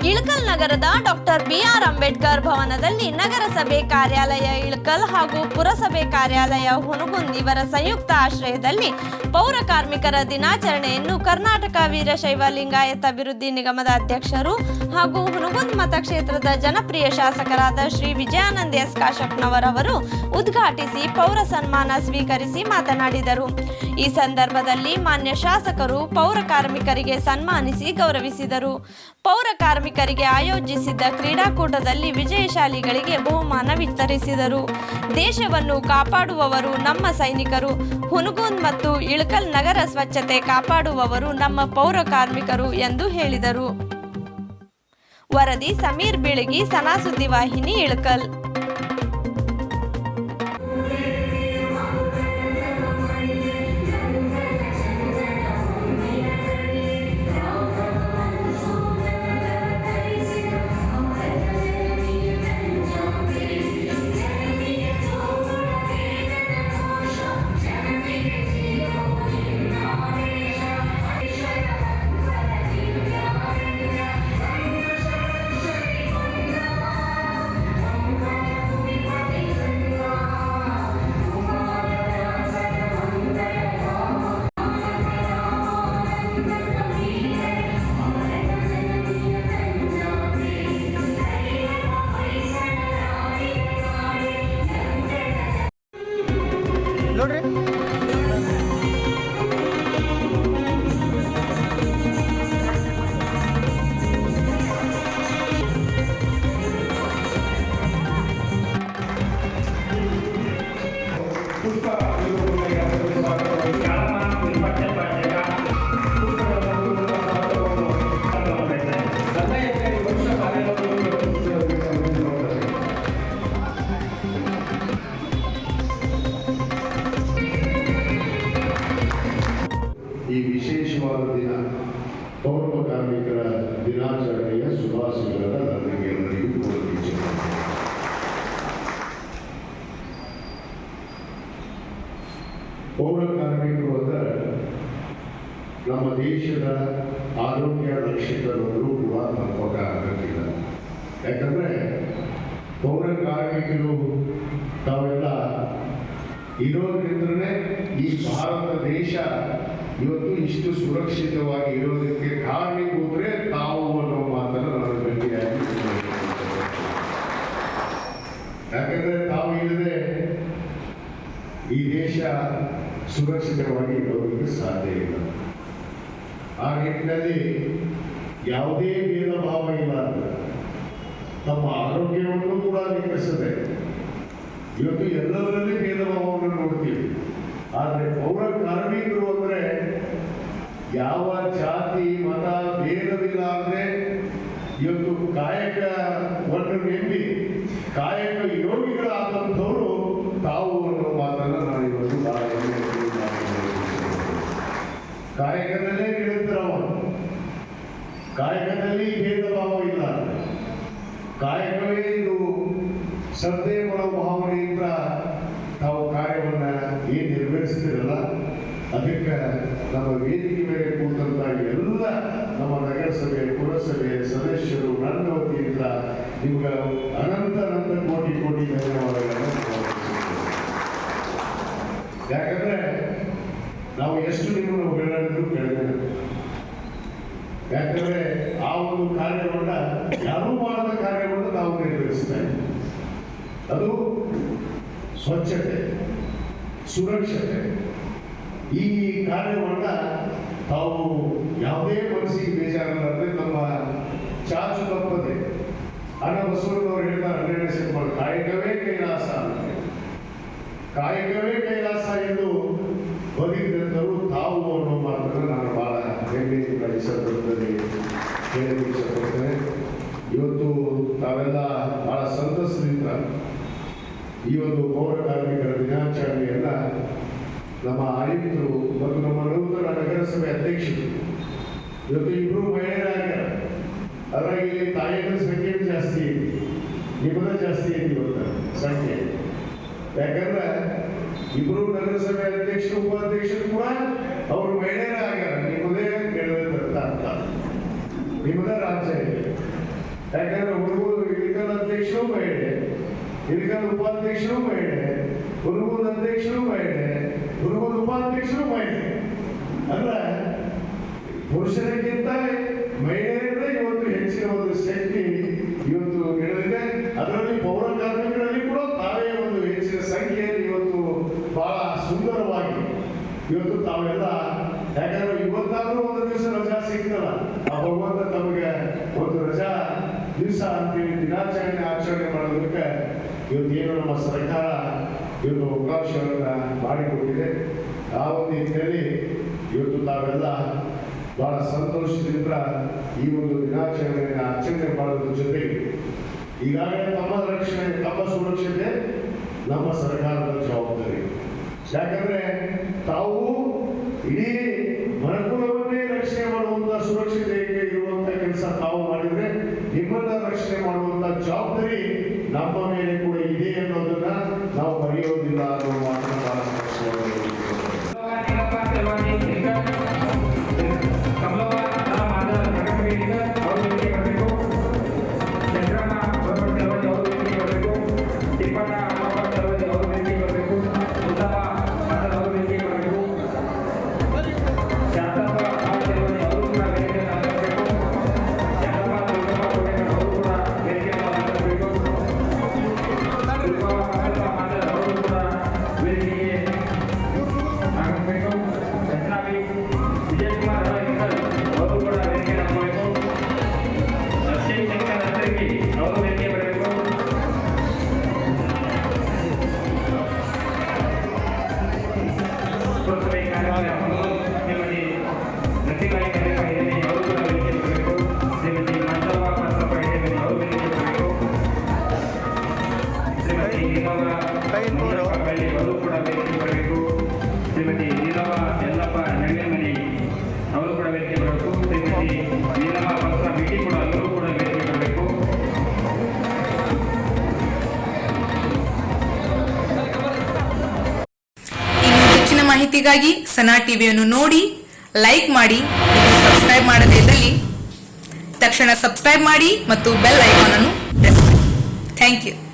ಇಳಕಲ್ ನಗರದ doctor B R Ambedkar ಭವನದಲ್ಲಿ ನಗರಸಭೆ ಕಾರ್ಯಾಲಯ ಇಳಕಲ್ ಹಾಗೂ ಪುರಸಭೆ ಕಾರ್ಯಾಲಯ ಹುನಗುಂದ್ ಇವರ ಸಂಯುಕ್ತ ಆಶ್ರಯದಲ್ಲಿ ಪೌರ ಕಾರ್ಮಿಕರ ದಿನಾಚರಣೆಯನ್ನು ಕರ್ನಾಟಕ ವೀರಶೈವ ಲಿಂಗಾಯತ ಅಭಿವೃದ್ಧಿ ನಿಗಮದ ಅಧ್ಯಕ್ಷರು ಹಾಗೂ ಹುನಗುಂದ್ ಮತಕ್ಷೇತ್ರದ ಜನಪ್ರಿಯ ಶಾಸಕರಾದ ಶ್ರೀ ವಿಜಯಾನಂದ ಎಸ್ ಕಾಶಪ್ಪನವರವರು ಉದ್ಘಾಟಿಸಿ ಪೌರ ಸನ್ಮಾನ ಸ್ವೀಕರಿಸಿ ಮಾತನಾಡಿದರು. ಈ ಸಂದರ್ಭದಲ್ಲಿ ಮಾನ್ಯ ಶಾಸಕರು ಪೌರ ಕಾರ್ಮಿಕರಿಗೆ ಸನ್ಮಾನಿಸಿ ಗೌರವಿಸಿದರು. ಪೌರ ಕಾರ್ಮಿಕರಿಗೆ ಆಯೋಜಿಸಿದ್ದ ಕ್ರೀಡಾಕೂಟದಲ್ಲಿ ವಿಜಯಶಾಲಿಗಳಿಗೆ ಬಹುಮಾನ ವಿತರಿಸಿದರು. ದೇಶವನ್ನು ಕಾಪಾಡುವವರು ನಮ್ಮ ಸೈನಿಕರು, ಹುನಗುಂದ್ ಮತ್ತು ಇಳಕಲ್ ನಗರ ಸ್ವಚ್ಛತೆ ಕಾಪಾಡುವವರು ನಮ್ಮ ಪೌರ ಕಾರ್ಮಿಕರು ಎಂದು ಹೇಳಿದರು. ವರದಿ ಸಮೀರ್ ಬೀಳಗಿ, ಸನಾ ಸುದ್ದಿವಾಹಿನಿ, ಇಳಕಲ್. ನೋಡ್ರಿ ಈ ವಿಶೇಷವಾದ ದಿನ ಪೌರ ಕಾರ್ಮಿಕರ ದಿನಾಚರಣೆಯ ಶುಭಾಶಯಗಳನ್ನು ನನಗೆಲ್ಲರಿಗೂ ಕೋರುತ್ತೇನೆ. ಪೌರ ಕಾರ್ಮಿಕರು ಅಂದರೆ ನಮ್ಮ ದೇಶದ ಆರೋಗ್ಯ ರಕ್ಷಕರಲ್ಲೂ ಕೂಡ ತಪ್ಪಕ ಆಗಕ್ಕಿಲ್ಲ. ಯಾಕಂದ್ರೆ ಪೌರ ಕಾರ್ಮಿಕರು ತಾವೆಲ್ಲ ಇರೋದ್ರಿಂದಲೇ ಈ ಭಾರತ ದೇಶ ಇವತ್ತು ಇಷ್ಟು ಸುರಕ್ಷಿತವಾಗಿ ಇರೋದಕ್ಕೆ ಕಾರಣೀಭೂತರೇ ತಾವು ಅನ್ನೋ ಮಾತನ್ನು ನಾನು ಗಟ್ಟಿಯಾಗಿ, ಯಾಕಂದ್ರೆ ತಾವು ಇಲ್ಲದೆ ಈ ದೇಶ ಸುರಕ್ಷಿತವಾಗಿ ಇರೋದಕ್ಕೆ ಸಾಧ್ಯ ಇಲ್ಲ. ಆ ನಿಟ್ಟಿನಲ್ಲಿ ಯಾವುದೇ ಭೇದ ಭಾವ ಇಲ್ಲ ಅಂತ ತಮ್ಮ ಆರೋಗ್ಯವನ್ನು ಕೂಡ ನಿಗ್ರಹಿಸದೆ ಇವತ್ತು ಎಲ್ಲದರಲ್ಲಿ ಭೇದ ಭಾವವನ್ನು ನೋಡ್ತೀವಿ. ಆದರೆ ಪೌರ ಕಾರ್ಮಿಕರು ಅಂದ್ರೆ ಯಾವ ಜಾತಿ ಮತ ಭೇದವಿಲ್ಲ. ಇವತ್ತು ಕಾಯಕವನ್ನು ನೆಮ್ಮಿ ಕಾಯಕ ಯೋಗಿಗಳಾದಂಥವರು ತಾವು ಅನ್ನೋ ಮಾತನ್ನು ನಾನು ಇವತ್ತು ಕಾಯಕದಲ್ಲೇ ನಿರಂತರವನು, ಕಾಯಕದಲ್ಲಿ ಭೇದ ಭಾವ ಇಲ್ಲ. ಕಾಯಕವೇ ಇದು ಶ್ರದ್ಧೆ ಮನೋಭಾವನೆಯಿಂದ ತಾವು ಕಾರ್ಯವನ್ನ ಏನ್ ನಿರ್ವಹಿಸ್ತಿರಲ್ಲ, ಅದಕ್ಕೆ ನಮ್ಮ ವೇದಿಕೆ ಮೇಲೆ ಕೂತಂತ ಎಲ್ಲ ನಮ್ಮ ನಗರಸಭೆ ಪುರಸಭೆ ಸದಸ್ಯರು ನನ್ನ ವತಿಯಿಂದ ನಿಮ್ಗೆ ಅನಂತ ಕೋಟಿ ಧನ್ಯವಾದಗಳನ್ನು. ಯಾಕಂದ್ರೆ ನಾವು ಎಷ್ಟು ನಿಮ್ಮನ್ನು ಹೊಗಳಿದ್ರು ಕಡಿಮೆ. ಯಾಕಂದ್ರೆ ಆ ಒಂದು ಕಾರ್ಯವನ್ನ ಯಾರೂ ಮಾಡದ ಕಾರ್ಯವನ್ನು ನಾವು ನಿರ್ವಹಿಸ್ತಾ ಇದ್ದೀವಿ. ಅದು ಸ್ವಚ್ಛತೆ, ಸುರಕ್ಷತೆ. ಈ ಕಾರ್ಯವನ್ನ ತಾವು ಯಾವುದೇ ಮನಸ್ಸಿಗೆ ಬೇಜಾರಿಲ್ಲದೆ ನಮ್ಮ ಚಾಚು ತಪ್ಪದೆ ಅನ್ನ ಬಸವಣ್ಣವರು ಹೇಳ್ತಾರೆ 12ನೇ ಶತಮಾನ, ಕಾಯಕವೇ ಕೈಲಾಸ, ಕಾಯಕವೇ ಕೈಲಾಸ ಎಂದು ಬದುಕಿದಂಥವರು ತಾವು ಅನ್ನೋ ಮಾತನ್ನು ನಾನು ಬಹಳ ಹೆಮ್ಮೆಯಿಂದ ಈ ಸಂದರ್ಭದಲ್ಲಿ ಹೇಳಲು ಇಷ್ಟಪಡ್ತೇನೆ. ಇವತ್ತು ತಾವೆಲ್ಲ ಬಹಳ ಸಂತಸದಿಂದ ಈ ಒಂದು ಪೌರ ಕಾರ್ಮಿಕರ ದಿನಾಚರಣೆಯನ್ನ ನಮ್ಮ ಆಯುಕ್ತರು ಮತ್ತು ನಮ್ಮ ನೂತನ ನಗರಸಭೆ ಅಧ್ಯಕ್ಷರು ಇವತ್ತು ಇಬ್ಬರು ಮಹಿಳೆಯರಾಗ್ಯಾರ. ಅದ್ರಾಗ ಇಲ್ಲಿ ತಾಯಿಗಳ ಸಂಖ್ಯೆ ಜಾಸ್ತಿ ಐತಿ, ನಿಮ್ಮದ ಜಾಸ್ತಿ ಐತಿ ಇವತ್ತು ಸಂಖ್ಯೆ. ಯಾಕಂದ್ರೆ ಇಬ್ಬರು ನಗರಸಭೆ ಅಧ್ಯಕ್ಷರು ಉಪಾಧ್ಯಕ್ಷರು ಕೂಡ ಅವರು ಮಹಿಳೆಯರೇ ಆಗ್ಯಾರ. ನಿಮ್ಮದೇ ಗೆಳೆದ ಅರ್ಥ, ನಿಮ್ಮದೇ ರಾಜ್ಯ ಇದೆ. ಯಾಕಂದ್ರೆ ಹುಡುಗರು ಇಳಕಲ್ ಅಧ್ಯಕ್ಷರು ಮಹಿಳೆ, ಇಳಕಲ್ ಉಪಾಧ್ಯಕ್ಷರು ಮಹಿಳೆ, ಹುಡುಗರ ಅಧ್ಯಕ್ಷರು ಮಹಿಳೆ, ಹುಡುಗರ ಉಪಾಧ್ಯಕ್ಷರು ಮಹಿಳೆ. ಅಂದ್ರೆ ಪುರುಷರಿಗಿಂತ ಮಹಿಳೆಯರೇ ಇವತ್ತು ಹೆಚ್ಚಿನ ಒಂದು ಶಕ್ತಿ ಇವತ್ತು ಬೆಳೆದಿದೆ. ಅದರಲ್ಲಿ ಪೌರ ಕಾರ್ಮಿಕರಲ್ಲಿ ಕೂಡ ತಾವೇ ಒಂದು ಹೆಚ್ಚಿನ ಸಂಖ್ಯೆಯಲ್ಲಿ ಇವತ್ತು ಬಹಳ ಸುಂದರವಾಗಿ ಇವತ್ತು ತಾವೆಲ್ಲ, ಯಾಕಂದ್ರೆ ಇವತ್ತಾದ್ರೂ ಒಂದು ದಿವಸ ರಜಾ ಸಿಗ್ತಲ್ಲ, ಆ ಭಗವಂತ ತಮಗೆ ಒಂದು ರಜಾ ದಿವಸ ಅಂತೇಳಿ ದಿನಾಚರಣೆ ಆಚರಣೆ ಮಾಡೋದಕ್ಕೆ ಇವತ್ತು ಏನು ನಮ್ಮ ಸರ್ಕಾರ ಇವತ್ತು ಅವಕಾಶವನ್ನ ಮಾಡಿಕೊಟ್ಟಿದೆ. ಆ ಒಂದು ನಿಟ್ಟಿನಲ್ಲಿ ಇವತ್ತು ತಾವೆಲ್ಲ ಬಹಳ ಸಂತೋಷದಿಂದ ಈ ಒಂದು ದಿನಾಚರಣೆಯನ್ನು ಆಚರಣೆ ಮಾಡೋದ್ರ ಜೊತೆಗೆ ಈಗಾಗಲೇ ತಮ್ಮ ರಕ್ಷಣೆ, ತಮ್ಮ ಸುರಕ್ಷತೆ ನಮ್ಮ ಸರ್ಕಾರದ ಜವಾಬ್ದಾರಿ. ಯಾಕಂದ್ರೆ ತಾವು ಇಡೀ ಮನುಕುಲವನ್ನೇ ರಕ್ಷಣೆ ಮಾಡುವಂತ ಸುರಕ್ಷತೆಗೆ ಇರುವಂತ ಕೆಲಸ ತಾವು ಮಾಡಿದ್ರೆ ನಿಮ್ಮನ್ನ ರಕ್ಷಣೆ ಮಾಡುವಂತ ಜವಾಬ್ದಾರಿ ನಮ್ಮ ಮೇಲೆ ಕೂಡ ಇದೆ ಅನ್ನೋದನ್ನ ನಾವು ಮರೆಯೋದಿಲ್ಲ ಅನ್ನೋ ಮಾತನ್ನ ಬಹಳ ಸ್ಪಷ್ಟವಾಗಿ ಮಾಹಿತಿಗಾಗಿ ಸನಾ ಟಿವಿಯನ್ನು ನೋಡಿ, ಲೈಕ್ ಮಾಡಿ ಮತ್ತು ಸಬ್ಸ್ಕ್ರೈಬ್ ಮಾಡದೇ ಇದ್ದಲ್ಲಿ ತಕ್ಷಣ ಸಬ್ಸ್ಕ್ರೈಬ್ ಮಾಡಿ ಮತ್ತು ಬೆಲ್ ಐಕಾನ್ ಅನ್ನು ಪ್ರೆಸ್ ಮಾಡಿ. Thank you.